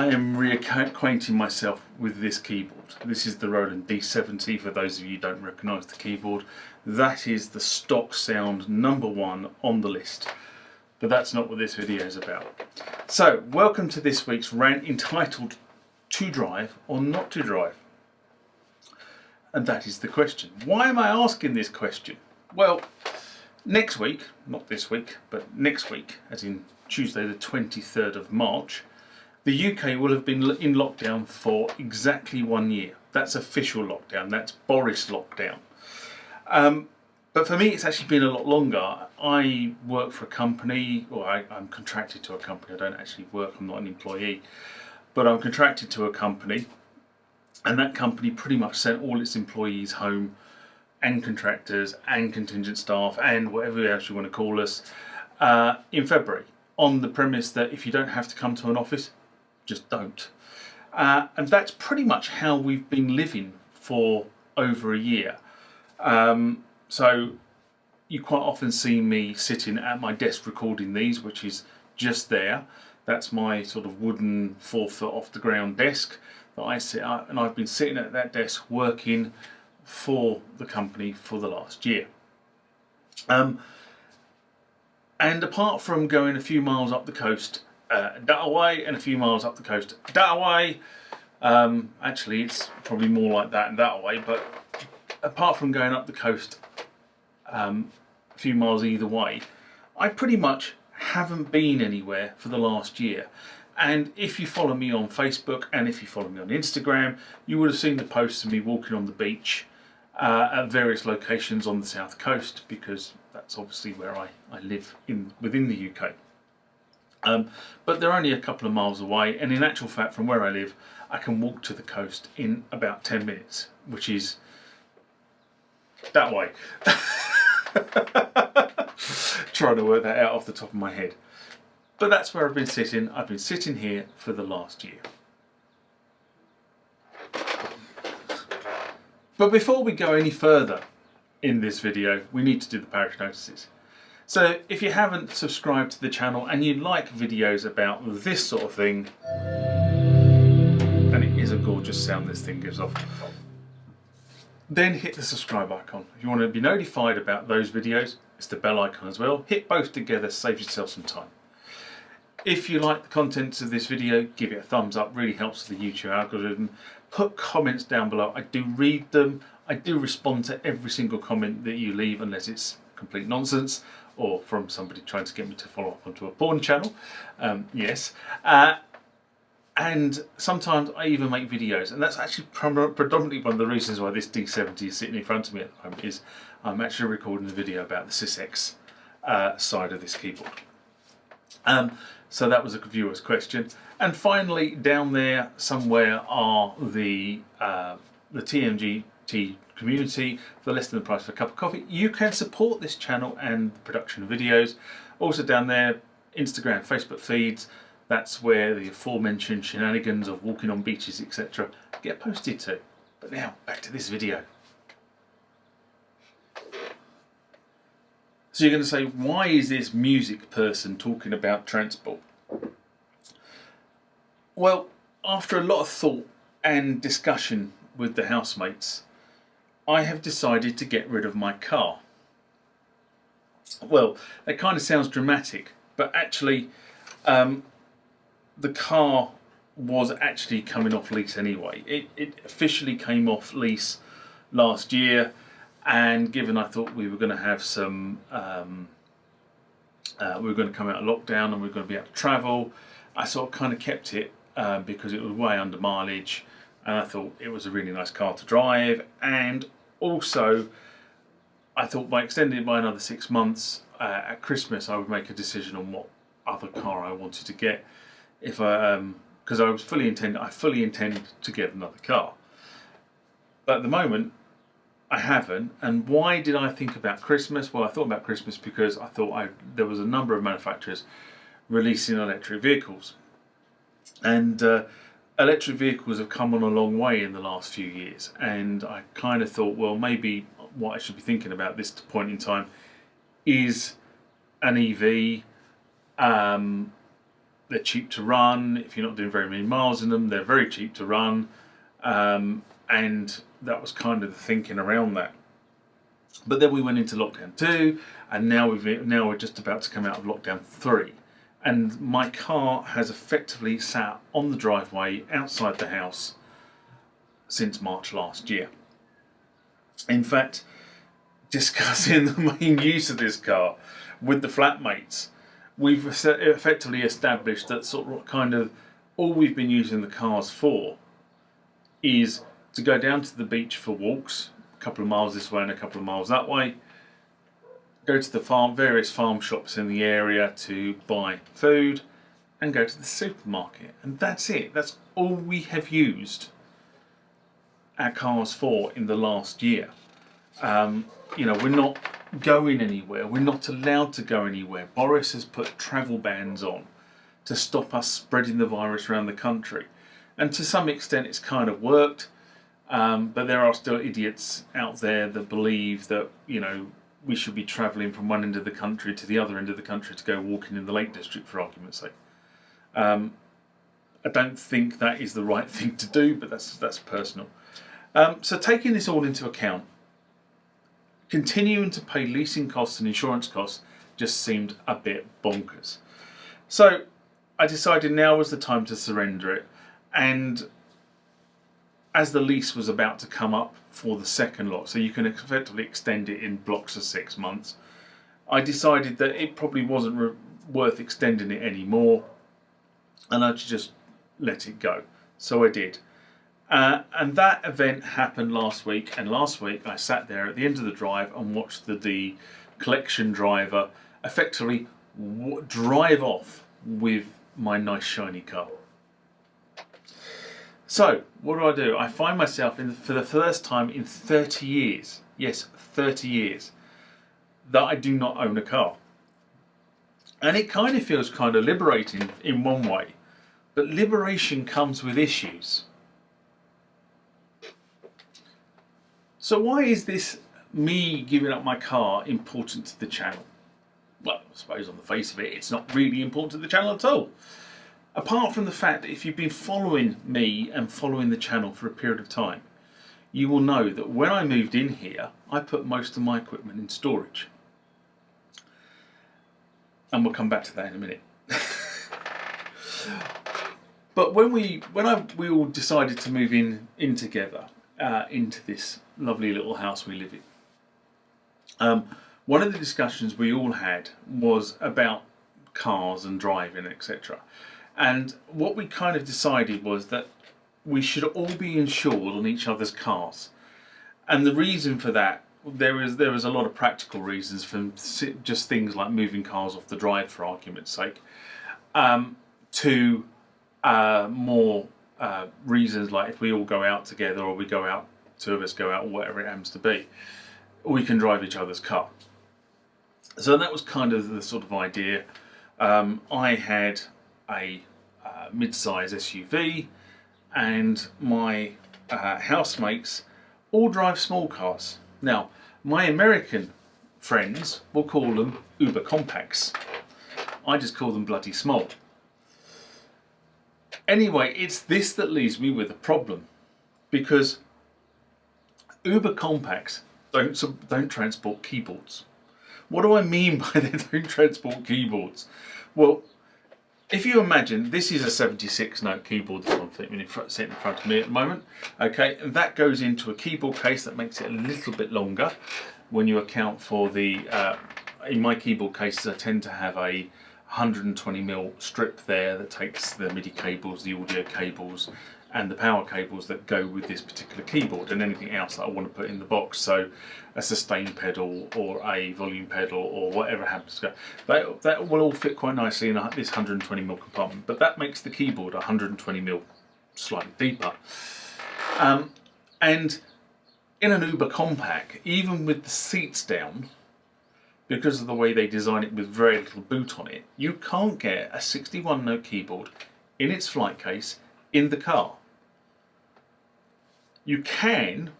I am reacquainting myself with this keyboard. This is the Roland D70, for those of you who don't recognise the keyboard. That is the stock sound #1 on the list. But that's not what this video is about. So, welcome to this week's rant entitled To Drive or Not to Drive? And that is the question. Why am I asking this question? Well, next week, not this week, but next week, as in Tuesday the 23rd of March, the UK will have been in lockdown for exactly 1 year. That's official lockdown, that's Boris lockdown. But for me it's actually been a lot longer. I work for a company, or I'm contracted to a company. I don't actually work, I'm not an employee. But I'm contracted to a company, and that company pretty much sent all its employees home, and contractors and contingent staff and whatever else you want to call us, in February, on the premise that if you don't have to come to an office, just don't. And that's pretty much how we've been living for over a year. So you quite often see me sitting at my desk recording these, which is just there. That's my sort of wooden 4 foot off the ground desk that I sit at, and I've been sitting at that desk working for the company for the last year. And apart from going a few miles up the coast that way and a few miles up the coast that way, actually it's probably more like that and that way, but apart from going up the coast a few miles either way, I pretty much haven't been anywhere for the last year. And if you follow me on Facebook and if you follow me on Instagram, you would have seen the posts of me walking on the beach at various locations on the south coast, because that's obviously where I live within the UK. But they're only a couple of miles away, and in actual fact from where I live I can walk to the coast in about 10 minutes, which is that way. Trying to work that out off the top of my head. But that's where I've been sitting. I've been sitting here for the last year. But before we go any further in this video, we need to do the Parish Notices. So if you haven't subscribed to the channel and you like videos about this sort of thing, and it is a gorgeous sound this thing gives off, then hit the subscribe icon. If you want to be notified about those videos, it's the bell icon as well. Hit both together, save yourself some time. If you like the contents of this video, give it a thumbs up, really helps the YouTube algorithm. Put comments down below, I do read them, I do respond to every single comment that you leave, unless it's complete nonsense or from somebody trying to get me to follow up onto a porn channel. Yes. And sometimes I even make videos, and that's actually predominantly one of the reasons why this D70 is sitting in front of me at the moment, is I'm actually recording a video about the SysX side of this keyboard. So that was a viewer's question. And finally, down there somewhere are the TMGT community for less than the price of a cup of coffee. You can support this channel and the production of videos. Also down there, Instagram, Facebook feeds. That's where the aforementioned shenanigans of walking on beaches, etc. get posted to. But now, back to this video. So you're going to say, why is this music person talking about transport? Well, after a lot of thought and discussion with the housemates, I have decided to get rid of my car. Well, that kind of sounds dramatic, but actually the car was actually coming off lease anyway. It officially came off lease last year, and given I thought we were going to have some, we were going to come out of lockdown and we were going to be able to travel, I sort of kind of kept it because it was way under mileage, and I thought it was a really nice car to drive. And also I thought by extending it by another 6 months, at Christmas I would make a decision on what other car I wanted to get, if because I fully intend to get another car. But at the moment I haven't. And why did I think about Christmas? Well, I thought about Christmas because I thought there was a number of manufacturers releasing electric vehicles, and electric vehicles have come on a long way in the last few years, and I kind of thought, well, maybe what I should be thinking about at this point in time is an EV, they're cheap to run. If you're not doing very many miles in them, they're very cheap to run. And that was kind of the thinking around that. But then we went into lockdown 2, and now we're just about to come out of lockdown 3. And my car has effectively sat on the driveway outside the house since March last year. In fact, discussing the main use of this car with the flatmates, we've effectively established that sort of kind of all we've been using the cars for is to go down to the beach for walks, a couple of miles this way and a couple of miles that way, go to the various farm shops in the area to buy food, and go to the supermarket. And that's it. That's all we have used our cars for in the last year. You know, we're not going anywhere. We're not allowed to go anywhere. Boris has put travel bans on to stop us spreading the virus around the country. And to some extent it's kind of worked, but there are still idiots out there that believe that, you know, we should be travelling from one end of the country to the other end of the country to go walking in the Lake District, for argument's sake. I don't think that is the right thing to do, but that's personal. So taking this all into account, continuing to pay leasing costs and insurance costs just seemed a bit bonkers. So I decided now was the time to surrender it. And as the lease was about to come up for the second lot, so you can effectively extend it in blocks of 6 months, I decided that it probably wasn't worth extending it anymore, and I should just let it go. So I did. And that event happened last week, and last week I sat there at the end of the drive and watched the collection driver effectively drive off with my nice shiny car. So, what do? I find myself, for the first time in 30 years, yes, 30 years, that I do not own a car. And it kind of feels kind of liberating in one way, but liberation comes with issues. So why is this me giving up my car important to the channel? Well, I suppose on the face of it, it's not really important to the channel at all. Apart from the fact that if you've been following me and following the channel for a period of time, you will know that when I moved in here, I put most of my equipment in storage. And we'll come back to that in a minute. But when we all decided to move in together into this lovely little house we live in, one of the discussions we all had was about cars and driving, etc. And what we kind of decided was that we should all be insured on each other's cars. And the reason for that, there was a lot of practical reasons, from just things like moving cars off the drive, for argument's sake, to more reasons like if we all go out together, or we go out, two of us go out, or whatever it happens to be, we can drive each other's car. So that was kind of the sort of idea. I had a mid-size SUV, and my housemates all drive small cars. Now, my American friends will call them Uber compacts. I just call them bloody small. Anyway, it's this that leaves me with a problem, because Uber compacts don't transport keyboards. What do I mean by they don't transport keyboards? Well, if you imagine, this is a 76 note keyboard that I'm sitting in front of me at the moment. Okay, and that goes into a keyboard case that makes it a little bit longer. When you account for the, in my keyboard cases, I tend to have a 120mm strip there that takes the MIDI cables, the audio cables, and the power cables that go with this particular keyboard, and anything else that I want to put in the box. So a sustain pedal or a volume pedal or whatever happens to go, that will all fit quite nicely in this 120mm compartment, but that makes the keyboard 120mm slightly deeper. And in an Uber compact, even with the seats down, because of the way they design it with very little boot on it, you can't get a 61 note keyboard in its flight case in the car. You can,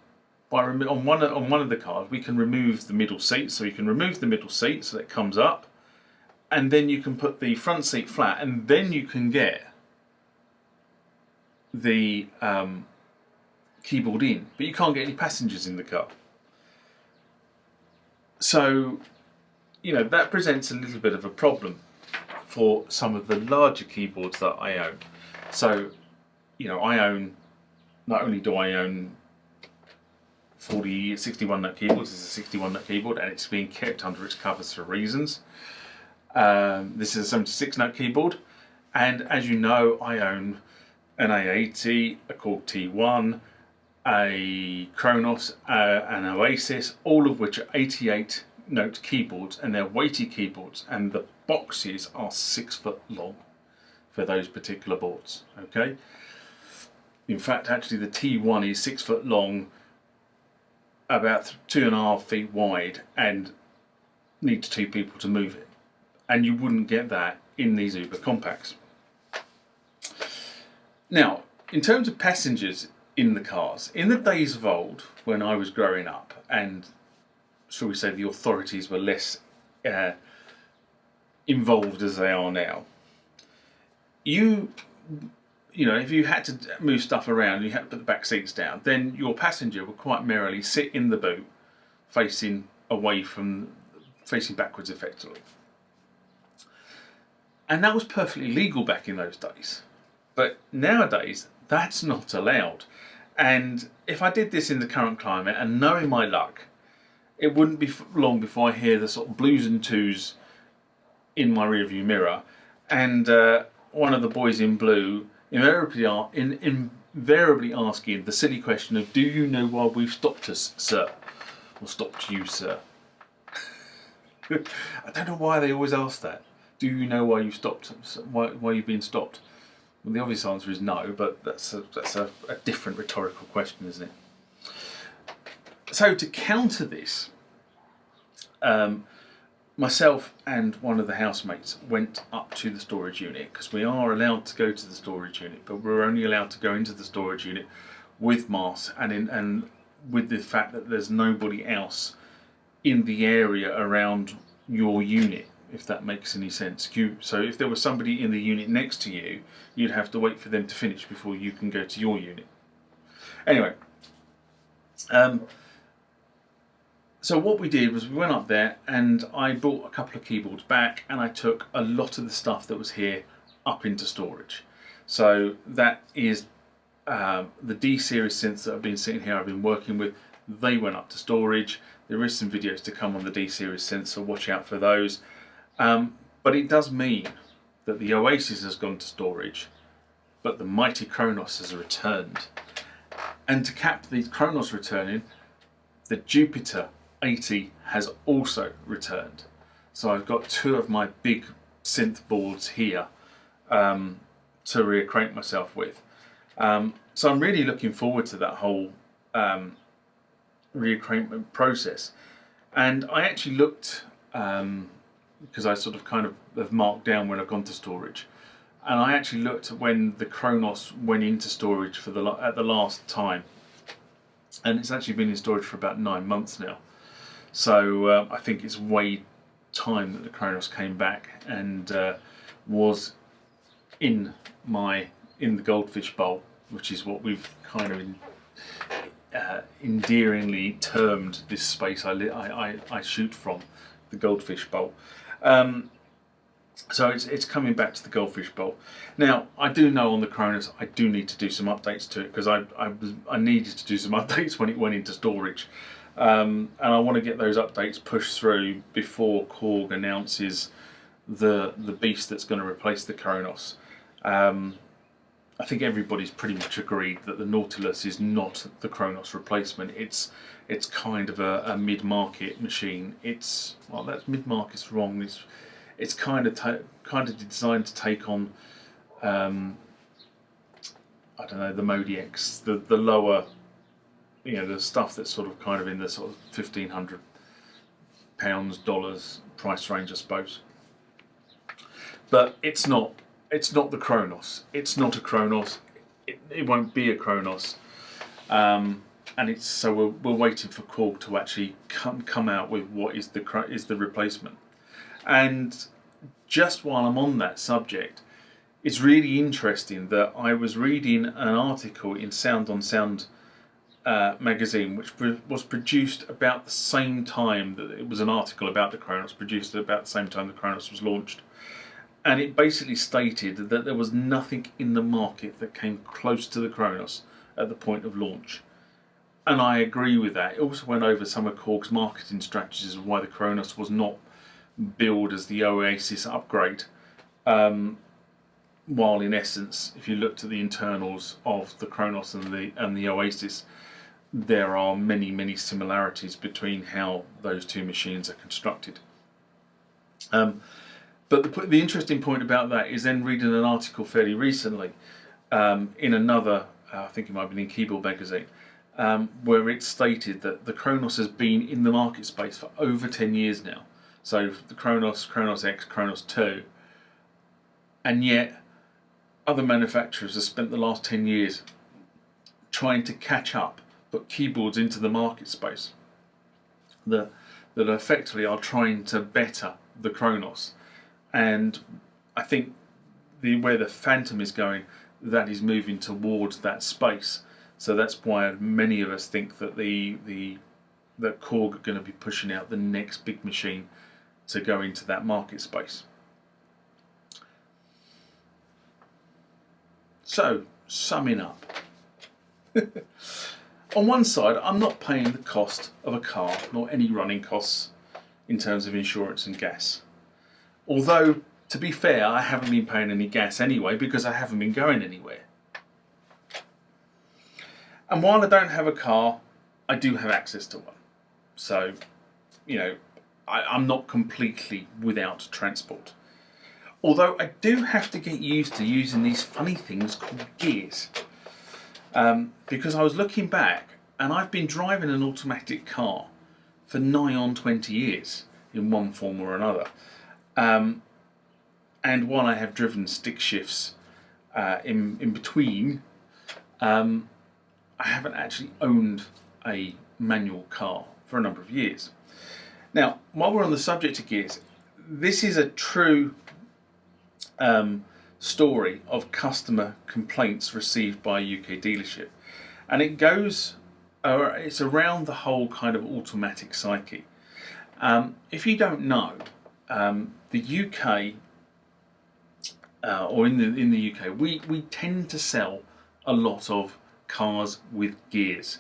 on one of the cars, we can remove the middle seat. So you can remove the middle seat so that it comes up, and then you can put the front seat flat, and then you can get the keyboard in, but you can't get any passengers in the car. So, you know, that presents a little bit of a problem for some of the larger keyboards that I own. So, you know, not only do I own 61 note keyboards, this is a 61 note keyboard and it's being kept under its covers for reasons. This is a 76 note keyboard, and as you know, I own an A80, a Korg T1, a Kronos, an Oasis, all of which are 88 note keyboards, and they're weighty keyboards, and the boxes are 6 foot long for those particular boards. Okay, in fact, actually the T1 is 6 foot long, about 2.5 feet wide, and needs 2 people to move it, and you wouldn't get that in these Uber compacts. Now, in terms of passengers in the cars, in the days of old, when I was growing up, and shall we say the authorities were less involved as they are now, you know, if you had to move stuff around, you had to put the back seats down, then your passenger would quite merrily sit in the boot, facing backwards effectively. And that was perfectly legal back in those days. But nowadays, that's not allowed. And if I did this in the current climate, and knowing my luck, it wouldn't be long before I hear the sort of blues and twos in my rearview mirror, and one of the boys in blue invariably asking the silly question of, "Do you know why we've stopped us, sir?" Or "Stopped you, sir." I don't know why they always ask that. Do you know why you stopped? Why you've been stopped? Well, the obvious answer is no, but that's a different rhetorical question, isn't it? So to counter this, myself and one of the housemates went up to the storage unit, because we are allowed to go to the storage unit, but we're only allowed to go into the storage unit with masks and with the fact that there's nobody else in the area around your unit, if that makes any sense. So if there was somebody in the unit next to you, you'd have to wait for them to finish before you can go to your unit. Anyway, so what we did was we went up there, and I brought a couple of keyboards back, and I took a lot of the stuff that was here up into storage. So that is the D series synths that I've been sitting here, I've been working with. They went up to storage. There is some videos to come on the D series synths, so watch out for those. But it does mean that the Oasis has gone to storage, but the mighty Kronos has returned. And to cap the Kronos returning, the Jupiter 80 has also returned. So I've got 2 of my big synth boards here to reacquaint myself with. So I'm really looking forward to that whole reacquaintment process. And I actually looked, because I sort of kind of have marked down when I've gone to storage, and I actually looked at when the Kronos went into storage at the last time, and it's actually been in storage for about 9 months now. So I think it's way time that the Kronos came back and was in the Goldfish Bowl, which is what we've kind of endearingly termed this space I shoot from, the Goldfish Bowl. So it's coming back to the Goldfish Bowl. Now, I do know on the Kronos I do need to do some updates to it, because I needed to do some updates when it went into storage. And I want to get those updates pushed through before Korg announces the beast that's going to replace the Kronos. I think everybody's pretty much agreed that the Nautilus is not the Kronos replacement. It's kind of a mid-market machine. Well, that's mid-market's wrong. It's kind of designed to take on, I don't know, the Modi X, the lower, the stuff that's sort of kind of in the sort of £1,500, dollars price range, I suppose. But it's not the Kronos. It's not a Kronos. It won't be a Kronos. And so we're waiting for Korg to actually come out with what is the replacement. And just while I'm on that subject, it's really interesting that I was reading an article in Sound on Sound magazine, which was produced about the same time that it was an article about the Kronos, produced at about the same time the Kronos was launched. And it basically stated that there was nothing in the market that came close to the Kronos at the point of launch. And I agree with that. It also went over some of Korg's marketing strategies of why the Kronos was not billed as the Oasis upgrade. While in essence, if you looked at the internals of the Kronos and the Oasis, there are many similarities between how those two machines are constructed. But the interesting point about that is then reading an article fairly recently in another, I think it might have been in Keyboard magazine, where it stated that the Kronos has been in the market space for over 10 years now. So the Kronos, Kronos X, Kronos 2, and yet other manufacturers have spent the last 10 years trying to catch up, put keyboards into the market space that effectively are trying to better the Kronos. And I think where the Phantom is going, that is moving towards that space. So that's why many of us think that that Korg are going to be pushing out the next big machine to go into that market space. So, summing up. On one side, I'm not paying the cost of a car, nor any running costs in terms of insurance and gas. Although, to be fair, I haven't been paying any gas anyway because I haven't been going anywhere. And while I don't have a car, I do have access to one. So, you know, I'm not completely without transport. Although I do have to get used to using these funny things called gears. Because I was looking back and I've been driving an automatic car for nigh on 20 years in one form or another. And while I have driven stick shifts in between, I haven't actually owned a manual car for a number of years. Now, while we're on the subject of gears, this is a true story of customer complaints received by a UK dealership, and it's around the whole kind of automatic psyche. If you don't know, the UK or in the UK, we tend to sell a lot of cars with gears.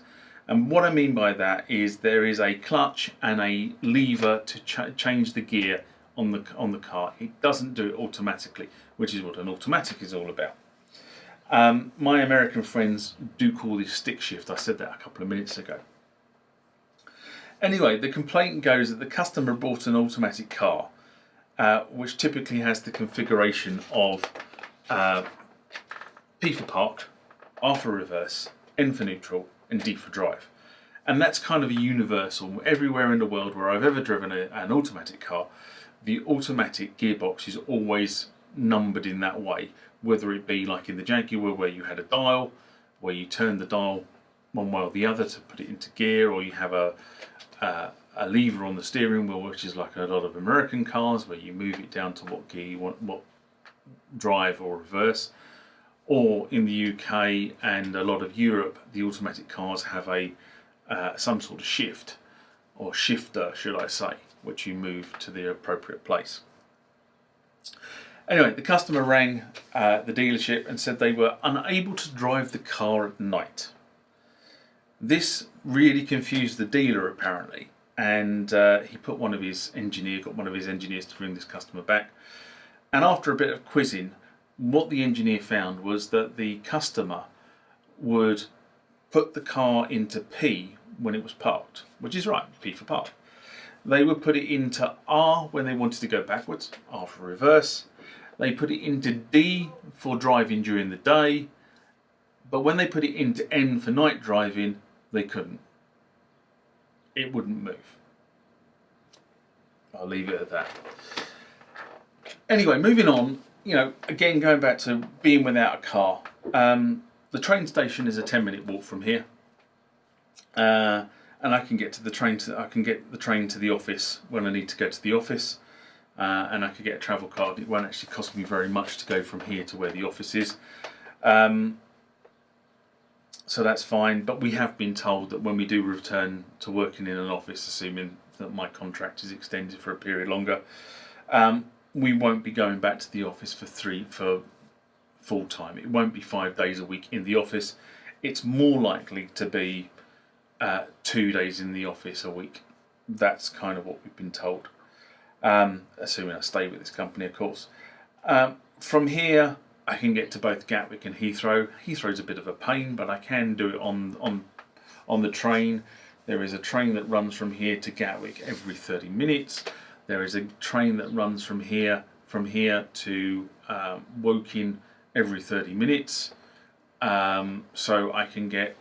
And what I mean by that is there is a clutch and a lever to change the gear on the car. It doesn't do it automatically, which is what an automatic is all about. My American friends do call this stick shift. I said that a couple of minutes ago. Anyway, the complaint goes that the customer bought an automatic car, which typically has the configuration of P for park, R for reverse, N for neutral, and D for drive. And that's kind of a universal. Everywhere in the world where I've ever driven an automatic car, the automatic gearbox is always numbered in that way, whether it be like in the Jaguar where you had a dial, where you turn the dial one way or the other to put it into gear, or you have a lever on the steering wheel, which is like a lot of American cars where you move it down to what gear you want, what drive or reverse. Or in the UK and a lot of Europe, the automatic cars have some sort of shift, or shifter should I say, which you move to the appropriate place. Anyway, the customer rang the dealership and said they were unable to drive the car at night. This really confused the dealer apparently, and he got one of his engineers to bring this customer back. And after a bit of quizzing, what the engineer found was that the customer would put the car into P when it was parked, which is right, P for park. They would put it into R when they wanted to go backwards, R for reverse. They put it into D for driving during the day, but when they put it into N for night driving, they couldn't. It wouldn't move. I'll leave it at that. Anyway, moving on, again, going back to being without a car. The train station is a 10-minute walk from here. And I can get the train to the office when I need to go to the office. and I could get a travel card. It won't actually cost me very much to go from here to where the office is. So that's fine, but we have been told that when we do return to working in an office, assuming that my contract is extended for a period longer, we won't be going back to the office for full time. It won't be 5 days a week in the office. It's more likely to be 2 days in the office a week. That's kind of what we've been told, assuming I stay with this company, of course. From here, I can get to both Gatwick and Heathrow. Heathrow's a bit of a pain, but I can do it on the train. There is a train that runs from here to Gatwick every 30 minutes. There is a train that runs from here to Woking every 30 minutes. So I can get,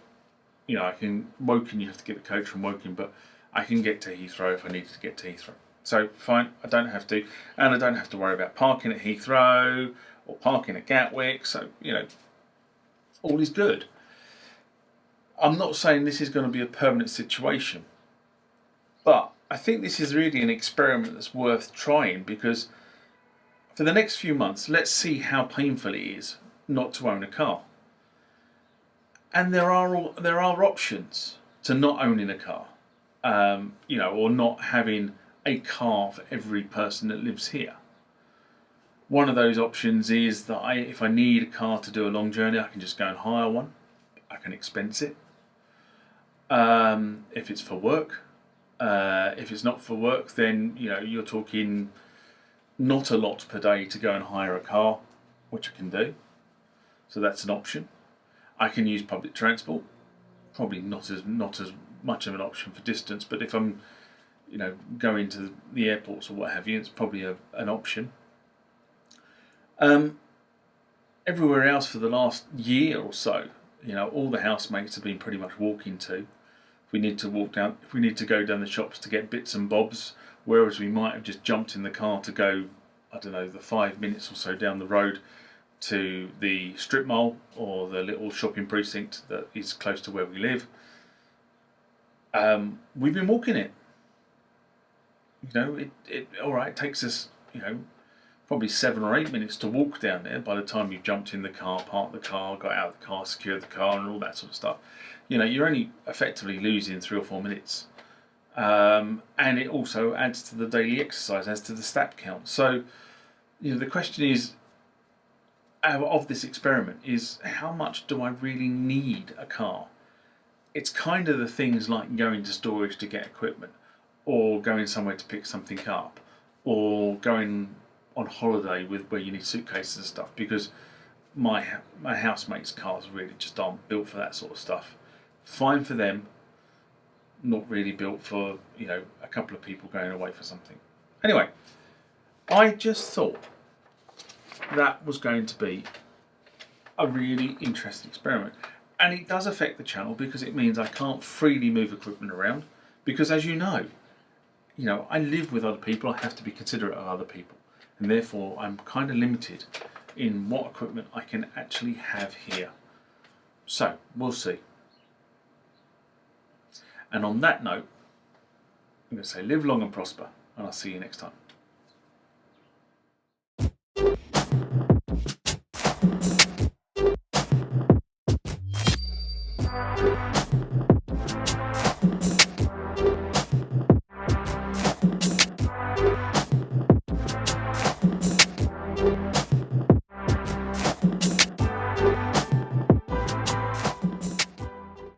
Woking, you have to get the coach from Woking, but I can get to Heathrow if I needed to get to Heathrow. So fine, I don't have to, and I don't have to worry about parking at Heathrow or parking at Gatwick, so, all is good. I'm not saying this is going to be a permanent situation, but I think this is really an experiment that's worth trying, because for the next few months, let's see how painful it is not to own a car. And there are options to not owning a car, or not having a car for every person that lives here. One of those options is that if I need a car to do a long journey, I can just go and hire one. I can expense it. If it's for work. If it's not for work, then you're talking not a lot per day to go and hire a car, which I can do. So that's an option. I can use public transport. Probably not as much of an option for distance, but if I'm going to the airports or what have you, it's probably an option. Everywhere else for the last year or so, all the housemates have been pretty much walking to. If we need to go down the shops to get bits and bobs, whereas we might have just jumped in the car to go, I don't know, the 5 minutes or so down the road to the strip mall or the little shopping precinct that is close to where we live. We've been walking it. It takes us, probably 7 or 8 minutes to walk down there by the time you've jumped in the car, parked the car, got out of the car, secured the car, and all that sort of stuff. You're only effectively losing 3 or 4 minutes. And it also adds to the daily exercise, adds to the stat count. So, the question is, of this experiment, is how much do I really need a car? It's kind of the things like going to storage to get equipment, or going somewhere to pick something up, or going on holiday where you need suitcases and stuff, because my housemates' cars really just aren't built for that sort of stuff. Fine for them, not really built for a couple of people going away for something. Anyway, I just thought that was going to be a really interesting experiment, and it does affect the channel because it means I can't freely move equipment around, because as you know, I live with other people. I have to be considerate of other people, and therefore I'm kind of limited in what equipment I can actually have here. So we'll see. And on that note, I'm going to say live long and prosper, and I'll see you next time.